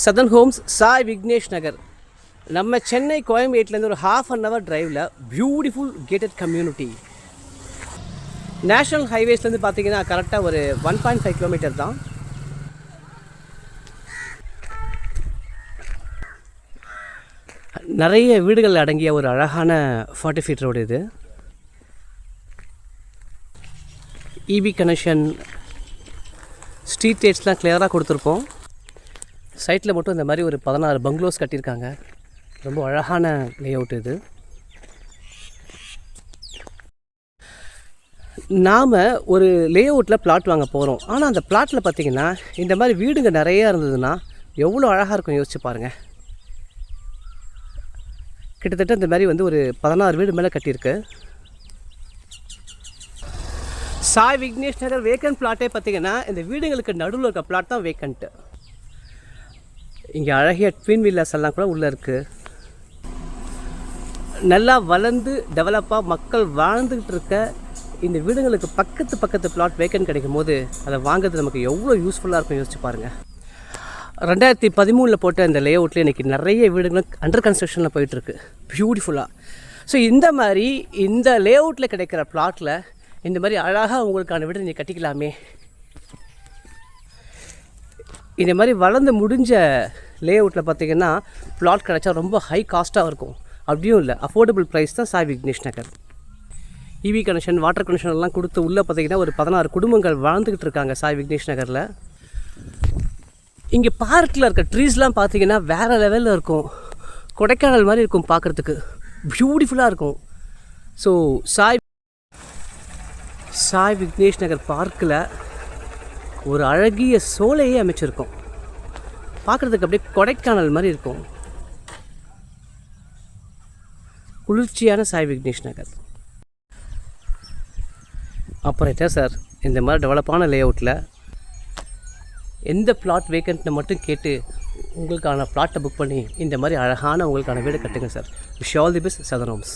Sathan Holmes, Sai Vignesh நகர். நம்ம சென்னை கோயம்பேட்டிலேருந்து ஒரு ½ டிரைவில் beautiful gated community. National ஹைவேஸ்லேருந்து பார்த்தீங்கன்னா கரெக்டாக ஒரு 1.5 கிலோமீட்டர் தான். நிறைய வீடுகள் அடங்கிய ஒரு அழகான 40 ஃபீட் ரோடு இது. இபி கனெக்ஷன், ஸ்ட்ரீட் லைட்ஸ்லாம் கிளியராக கொடுத்துருப்போம். சைட்டில் மட்டும் இந்த மாதிரி ஒரு 16 பங்களோஸ் கட்டியிருக்காங்க. ரொம்ப அழகான லே அவுட் இது. நாம் ஒரு லே அவுட்டில் பிளாட் வாங்க போகிறோம். ஆனால் அந்த பிளாட்டில் பார்த்திங்கன்னா இந்த மாதிரி வீடுங்க நிறையா இருந்ததுன்னா எவ்வளோ அழகாக இருக்கும் யோசிச்சு பாருங்கள். கிட்டத்தட்ட இந்த மாதிரி ஒரு 16 வீடு மேலே கட்டியிருக்கு. சாய் விக்னேஷ் நகர் வேக்கன்ட் பிளாட்டே பார்த்திங்கன்னா இந்த வீடுங்களுக்கு நடுவில் இருக்க பிளாட் தான் வேக்கண்ட்டு. இங்கே அழகிய ட்வின் வில்லாஸ் எல்லாம் கூட உள்ளே இருக்குது. நல்லா வளர்ந்து டெவலப்பாக மக்கள் வாழ்ந்துக்கிட்டு இருக்க இந்த வீடுங்களுக்கு பக்கத்து பிளாட் வேக்கன்ட் கிடைக்கும் போது அதை வாங்கிறது நமக்கு எவ்வளோ யூஸ்ஃபுல்லாக இருக்கும் யோசிச்சு பாருங்கள். 2013 போட்ட இந்த லே அவுட்டில் இன்றைக்கி நிறைய வீடுகளும் அண்டர் கன்ஸ்ட்ரக்ஷனில் போயிட்டுருக்கு பியூட்டிஃபுல்லாக. ஸோ இந்த மாதிரி இந்த லே அவுட்டில் கிடைக்கிற பிளாட்டில் இந்த மாதிரி அழகாக உங்களுக்கான வீடு நீங்கள் கட்டிக்கலாமே. இந்த மாதிரி வளர்ந்து முடிஞ்ச லே அவுட்டில் பார்த்திங்கன்னா பிளாட் கிடச்சா ரொம்ப ஹை காஸ்ட்டாக இருக்கும். அப்படியும் இல்லை, அஃபோர்டபுள் ப்ரைஸ் தான் சாய் விக்னேஷ் நகர். இவி கனெக்ஷன், வாட்டர் கனெக்ஷன் எல்லாம் கொடுத்து உள்ளே பார்த்திங்கன்னா ஒரு 16 குடும்பங்கள் வாழ்ந்துக்கிட்டு இருக்காங்க சாய் விக்னேஷ் நகரில். இங்கே பார்க்கில் இருக்க ட்ரீஸ்லாம் பார்த்திங்கன்னா வேறு லெவலில் இருக்கும். கொடைக்கானல் மாதிரி இருக்கும், பார்க்குறதுக்கு பியூட்டிஃபுல்லாக இருக்கும். ஸோ சாய் விக்னேஷ் நகர் பார்க்கில் ஒரு அழகிய சோலையே அமைச்சிருக்கோம். பார்க்குறதுக்கு அப்படியே கொடைக்கானல் மாதிரி இருக்கும். குளிர்ச்சியான சாய் விக்னேஷ் நகர். அப்புறம் சார் இந்த மாதிரி டெவலப்பான லே அவுட்டில் எந்த பிளாட் வேக்கண்ட்னு மட்டும் கேட்டு உங்களுக்கான பிளாட்டை புக் பண்ணி இந்த மாதிரி அழகான உங்களுக்கான வீடு கட்டுங்க sir. Wish all the best, Sadhan Holmes.